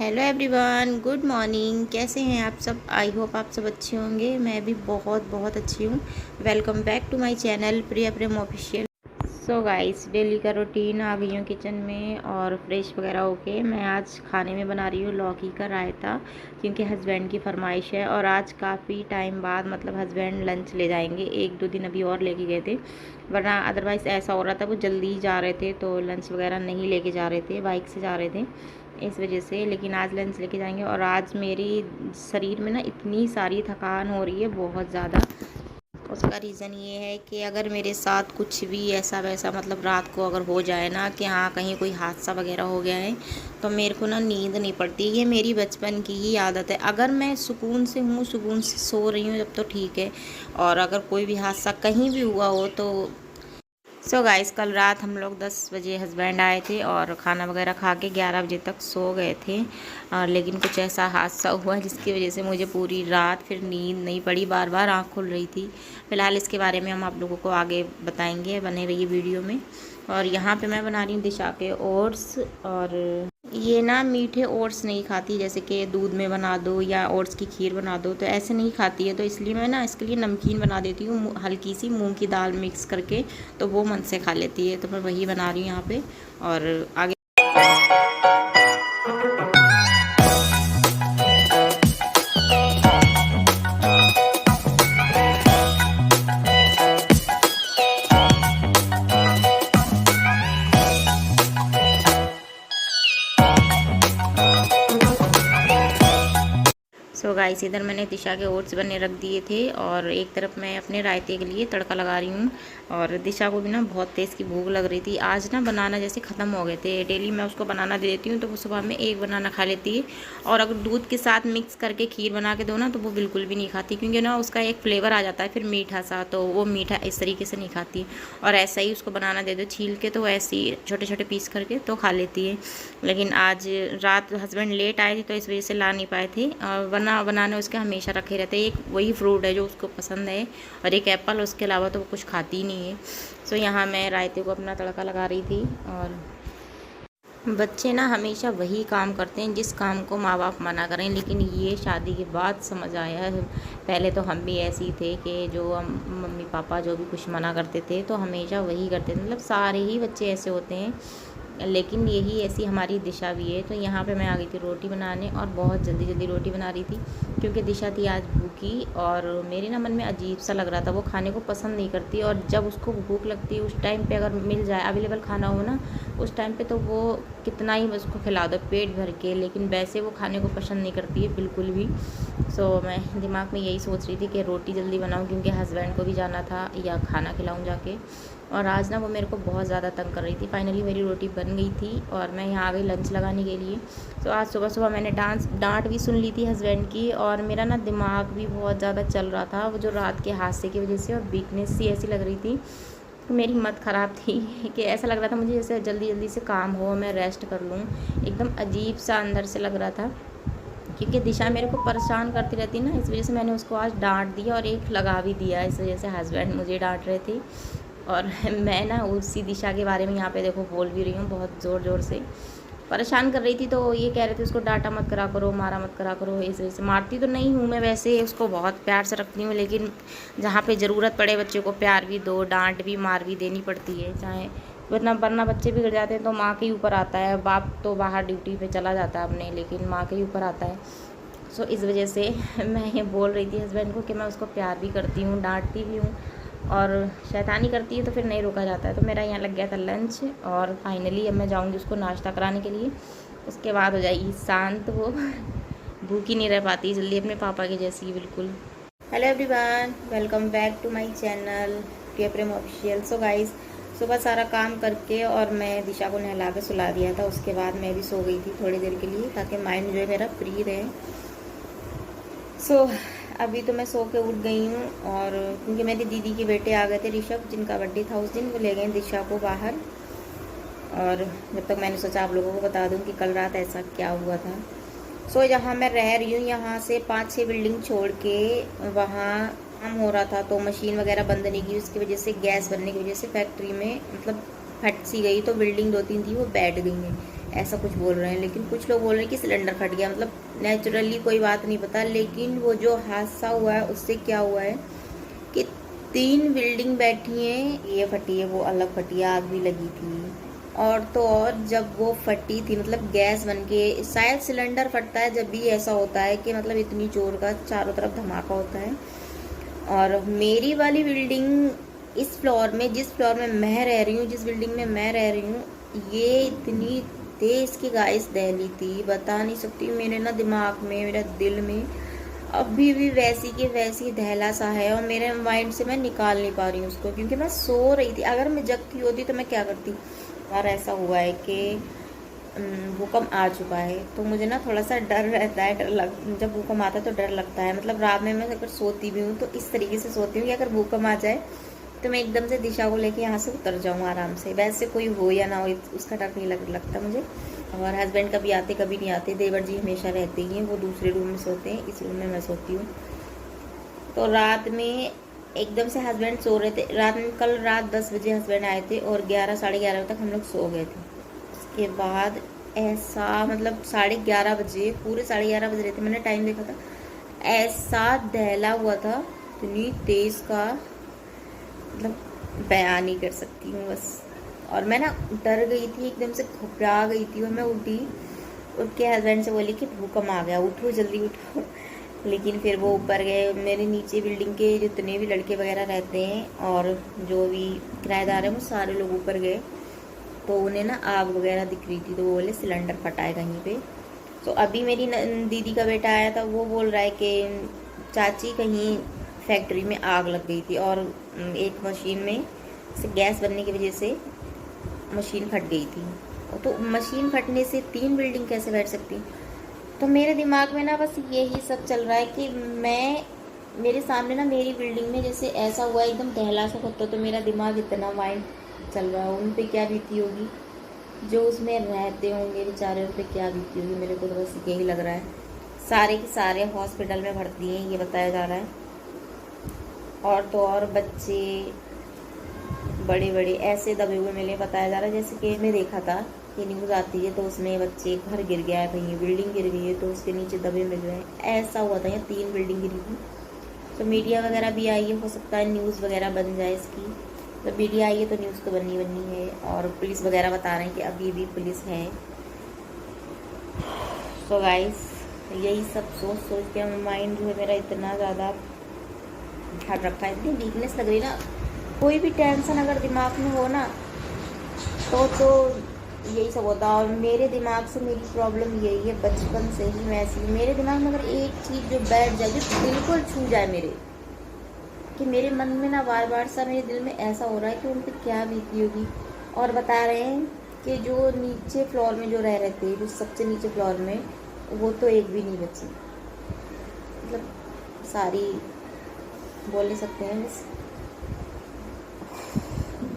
Hello everyone, good morning. कैसे हैं आप सब? आई होप आप सब अच्छे होंगे। मैं भी बहुत बहुत अच्छी हूँ। Welcome back to my channel Priya Prem official. So guys, daily का रूटीन आ गई हूँ किचन में और फ्रेश वगैरह होके मैं आज खाने में बना रही हूँ लौकी का रायता, क्योंकि हस्बैंड की फरमाइश है। और आज काफ़ी टाइम बाद मतलब हस्बैंड लंच ले जाएंगे। 1-2 दिन अभी और लेके गए थे, वरना अदरवाइज़ ऐसा हो रहा था वो जल्दी जा रहे थे तो लंच वगैरह नहीं लेके जा रहे थे, बाइक से जा रहे थे इस वजह से। लेकिन आज लंच लेके जाएंगे। और आज मेरी शरीर में ना इतनी सारी थकान हो रही है, बहुत ज़्यादा। उसका रीज़न ये है कि अगर मेरे साथ कुछ भी ऐसा वैसा मतलब रात को अगर हो जाए ना कि हाँ कहीं कोई हादसा वगैरह हो गया है, तो मेरे को ना नींद नहीं पड़ती। ये मेरी बचपन की ही आदत है। अगर मैं सुकून से हूँ, सुकून से सो रही हूँ जब तो ठीक है, और अगर कोई भी हादसा कहीं भी हुआ हो तो गाइस, कल रात हम लोग 10 बजे हस्बैंड आए थे और खाना वगैरह खा के 11 बजे तक सो गए थे। लेकिन कुछ ऐसा हादसा हुआ जिसकी वजह से मुझे पूरी रात फिर नींद नहीं पड़ी, बार बार आँख खुल रही थी। फ़िलहाल इसके बारे में हम आप लोगों को आगे बताएंगे, बने रहिए वीडियो में। और यहाँ पे मैं बना रही हूँ दिशा के ओट्स। और ये ना मीठे ओट्स नहीं खाती, जैसे कि दूध में बना दो या ओट्स की खीर बना दो तो ऐसे नहीं खाती है। तो इसलिए मैं ना इसके लिए नमकीन बना देती हूँ, हल्की सी मूंग की दाल मिक्स करके, तो वो मन से खा लेती है। तो मैं वही बना रही हूँ यहाँ पे। और आगे गाइस, इधर मैंने दिशा के ओट्स बने रख दिए थे और एक तरफ मैं अपने रायते के लिए तड़का लगा रही हूँ। और दिशा को भी ना बहुत तेज़ की भूख लग रही थी। आज ना बनाना जैसे ख़त्म हो गए थे। डेली मैं उसको बनाना दे देती हूँ तो वो सुबह में एक बनाना खा लेती है। और अगर दूध के साथ मिक्स करके खीर बना के दो ना तो वो बिल्कुल भी नहीं खाती, क्योंकि ना उसका एक फ्लेवर आ जाता है फिर मीठा सा, तो वो मीठा इस तरीके से नहीं खाती। और ऐसा ही उसको बनाना दे दो छील के तो ऐसे ही छोटे छोटे पीस करके तो खा लेती है। लेकिन आज रात हस्बैंड लेट आए थे तो इस वजह से ला नहीं पाए थे, वरना बनाने उसके हमेशा रखे रहते हैं। एक वही फ्रूट है जो उसको पसंद है और एक एप्पल, उसके अलावा तो वो कुछ खाती ही नहीं है। सो यहाँ मैं रायते को अपना तड़का लगा रही थी। और बच्चे ना हमेशा वही काम करते हैं जिस काम को माँ बाप मना करें, लेकिन ये शादी के बाद समझ आया है। पहले तो हम भी ऐसे ही थे कि जो हम मम्मी पापा जो भी कुछ मना करते थे तो हमेशा वही करते थे। मतलब सारे ही बच्चे ऐसे होते हैं, लेकिन यही ऐसी हमारी दिशा भी है। तो यहाँ पे मैं आ गई थी रोटी बनाने और बहुत जल्दी जल्दी रोटी बना रही थी, क्योंकि दिशा थी आज भूखी। और मेरे ना मन में अजीब सा लग रहा था, वो खाने को पसंद नहीं करती। और जब उसको भूख लगती है उस टाइम पे अगर मिल जाए, अवेलेबल खाना हो ना उस टाइम पे, तो वो कितना ही उसको खिला दो पेट भर के, लेकिन वैसे वो खाने को पसंद नहीं करती है बिल्कुल भी। सो मैं दिमाग में यही सोच रही थी कि रोटी जल्दी बनाऊँ, क्योंकि हस्बैंड को भी जाना था या खाना खिलाऊँ जाके। और आज ना वो मेरे को बहुत ज़्यादा तंग कर रही थी। फाइनली मेरी रोटी बन गई थी और मैं यहाँ आ गई लंच लगाने के लिए। तो आज सुबह सुबह मैंने डांट भी सुन ली थी हस्बैंड की, और मेरा ना दिमाग भी बहुत ज़्यादा चल रहा था वो जो रात के हादसे की वजह से, और वीकनेस सी ऐसी लग रही थी। तो मेरी हिम्मत ख़राब थी कि ऐसा लग रहा था मुझे जैसे जल्दी जल्दी से काम हो, मैं रेस्ट कर लूँ। एकदम अजीब सा अंदर से लग रहा था, क्योंकि दिशा मेरे को परेशान करती रहती ना, इस वजह से मैंने उसको आज डांट दिया और एक लगा भी दिया। इस वजह से हस्बैंड मुझे डांट रहे थे और मैं ना उसी दिशा के बारे में यहाँ पे देखो बोल भी रही हूँ, बहुत ज़ोर ज़ोर से परेशान कर रही थी। तो ये कह रहे थे उसको डांटा मत करा करो, मारा मत करा करो। इस वजह से मारती तो नहीं हूँ मैं, वैसे उसको बहुत प्यार से रखती हूँ, लेकिन जहाँ पे ज़रूरत पड़े बच्चे को प्यार भी दो, डांट भी मार भी देनी पड़ती है। चाहे वरना बच्चे बिगड़ जाते हैं तो माँ के ही ऊपर आता है। बाप तो बाहर ड्यूटी पे चला जाता है अपने, लेकिन माँ के ही ऊपर आता है। सो इस वजह से मैं ये बोल रही थी हस्बैंड को कि मैं उसको प्यार भी करती हूँ, डांटती भी हूँ, और शैतानी करती है तो फिर नहीं रोका जाता है। तो मेरा यहाँ लग गया था लंच, और फाइनली अब मैं जाऊँगी उसको नाश्ता कराने के लिए। उसके बाद हो जाएगी शांत वो भूखी नहीं रह पाती जल्दी, अपने पापा की जैसी बिल्कुल। Hello everyone, welcome back to my channel Priya Prem official. So guys, सुबह सारा काम करके और मैं दिशा को नहला के सुला दिया था। उसके बाद मैं भी सो गई थी थोड़ी देर के लिए, ताकि माइंड जो है मेरा फ्री रहे। सो अभी तो मैं सो के उठ गई हूँ, और क्योंकि मेरी दीदी के बेटे आ गए थे ऋषभ, जिनका बर्थडे था उस दिन, वो ले गए दिशा को बाहर। और जब तक मैंने सोचा आप लोगों को बता दूँ कि कल रात ऐसा क्या हुआ था। सो जहाँ मैं रह रही हूँ यहाँ से 5-6 बिल्डिंग छोड़ के वहाँ काम हो रहा था, तो मशीन वगैरह बंद नहीं की, उसकी वजह से गैस बनने की वजह से फैक्ट्री में मतलब फट सी गई, तो बिल्डिंग 2-3 थी वो बैठ गई हैं। ऐसा कुछ बोल रहे हैं। लेकिन कुछ लोग बोल रहे हैं कि सिलेंडर फट गया, मतलब नेचुरली कोई बात नहीं पता, लेकिन वो जो हादसा हुआ है उससे क्या हुआ है कि 3 बिल्डिंग बैठी हैं, ये फटी है, वो अलग फटी है, आग भी लगी थी। और तो और जब वो फटी थी, मतलब गैस बन के, शायद सिलेंडर फटता है जब भी ऐसा होता है कि मतलब इतनी जोर का चारों तरफ धमाका होता है। और मेरी वाली बिल्डिंग, इस फ्लोर में, जिस फ्लोर में मैं रह रही हूँ, जिस बिल्डिंग में मैं रह रही हूँ, ये इतनी तेज़ की गाइस दहली थी, बता नहीं सकती। मेरे ना दिमाग में, मेरे दिल में अभी भी वैसी की वैसी दहला सा है, और मेरे माइंड से मैं निकाल नहीं पा रही हूँ उसको, क्योंकि मैं सो रही थी। अगर मैं जगती होती तो मैं क्या करती। बार ऐसा हुआ है कि भूकंप आ चुका है, तो मुझे ना थोड़ा सा डर रहता है, जब भूकंप आता है तो डर लगता है। मतलब रात में मैं अगर सोती भी हूँ तो इस तरीके से सोती हूँ कि अगर भूकंप आ जाए तो मैं एकदम से दिशा को लेके यहाँ से उतर जाऊँ आराम से। वैसे कोई हो या ना हो उसका डर नहीं लगता मुझे। और हस्बैंड कभी आते कभी नहीं आते, देवर जी हमेशा रहते ही हैं, वो दूसरे रूम में सोते हैं, इस रूम में मैं सोती हूँ। तो रात में एकदम से हस्बैंड सो रहे थे, कल रात 10 बजे हस्बैंड आए थे और 11 साढ़े 11 तक हम लोग सो गए थे। उसके बाद ऐसा, मतलब 11:30 बजे, पूरे 11:30 बज रहे थे, मैंने टाइम देखा था, ऐसा दहला हुआ था, इतनी तेज़ का, मतलब बयान नहीं कर सकती हूँ बस। और मैं ना डर गई थी, एकदम से घबरा गई थी, और मैं उठ के हस्बैंड से बोली कि भूकंप आ गया, उठो जल्दी उठो। लेकिन फिर वो ऊपर गए, मेरे नीचे बिल्डिंग के जितने भी लड़के वगैरह रहते हैं और जो भी किराएदार हैं वो सारे लोग ऊपर गए, तो उन्हें ना आग वगैरह दिख रही थी, तो वो बोले सिलेंडर फटा है कहीं पे। तो अभी मेरी दीदी का बेटा आया था, वो बोल रहा है कि चाची कहीं फैक्ट्री में आग लग गई थी, और एक मशीन में से गैस बनने की वजह से मशीन फट गई थी। तो मशीन फटने से 3 बिल्डिंग कैसे बैठ सकती। तो मेरे दिमाग में ना बस यही सब चल रहा है कि मेरे सामने ना मेरी बिल्डिंग में जैसे ऐसा हुआ एकदम दहला सा होता, तो मेरा दिमाग इतना माइंड चल रहा है, उन पे क्या बीती होगी, जो उसमें रहते होंगे बेचारे, उन पे क्या बीती होगी। मेरे को तो बस यही लग रहा है। सारे के सारे हॉस्पिटल में भर्ती हैं, ये बताया जा रहा है। और तो और बच्चे बड़े बड़े ऐसे दबे हुए मिले, बताया जा रहा है। जैसे कि मैं देखा था कि न्यूज़ आती है तो उसमें बच्चे, घर गिर गया है, कहीं बिल्डिंग गिर गई है तो उसके नीचे दबे मिल रहे हैं, ऐसा हुआ था। यहाँ 3 बिल्डिंग गिरी थी। तो मीडिया वगैरह भी आई है, हो सकता है न्यूज़ वगैरह बन जाए इसकी। जब मीडिया आई है तो न्यूज़ तो बननी है। और पुलिस वगैरह बता रहे हैं कि अभी भी पुलिस है। सो गाइस, यही सब सोच के माइंड जो है मेरा इतना ज़्यादा ढक रखा है, इतनी वीकनेस लग रही ना। कोई भी टेंशन अगर दिमाग में हो ना तो यही सब होता है। और मेरे दिमाग से मेरी प्रॉब्लम यही है, बचपन से ही मैं ऐसी, मेरे दिमाग में अगर एक चीज़ जो बैठ जाए, जो बिल्कुल छू जाए मेरे, कि मेरे मन में ना बार बार सा मेरे दिल में ऐसा हो रहा है कि उन पर क्या बीती होगी। और बता रहे हैं कि जो नीचे फ्लोर में जो रह रहे थे, जो सबसे नीचे फ्लोर में, वो तो एक भी नहीं बची, मतलब सारी बोल नहीं सकते हैं, बस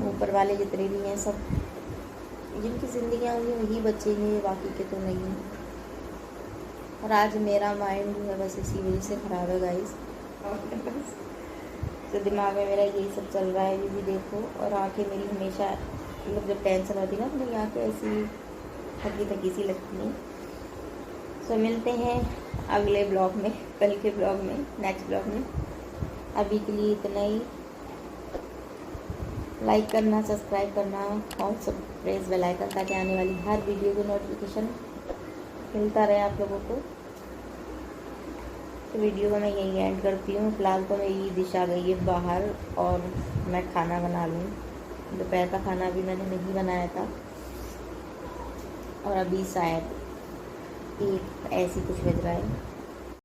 ऊपर वाले जितने भी हैं सब, जिनकी ज़िंदगियाँ होंगी वही बचेंगे, बाकी के तो नहीं। और आज मेरा माइंड जो है बस इसी वजह से ख़राब है गाइस। तो दिमाग में मेरा यही सब चल रहा है, भी देखो। और आंखें मेरी हमेशा, मतलब जब टेंशन होती है ना तो मेरी आंखें ऐसी थकी सी लगती हैं। तो मिलते हैं अगले ब्लॉग में, कल के ब्लॉग में, नेक्स्ट ब्लॉग में। अभी के लिए इतना ही। लाइक करना, सब्सक्राइब करना और सब प्रेस बेल आइकन, ताकि आने वाली हर वीडियो को नोटिफिकेशन मिलता रहे आप लोगों को। तो वीडियो को मैं यहीं एंड करती हूँ। फिलहाल तो मेरी दिशा गई है बाहर और मैं खाना बना लूँ। दोपहर का खाना भी मैंने नहीं बनाया था, और अभी शायद 1 ऐसी कुछ बज रहा है।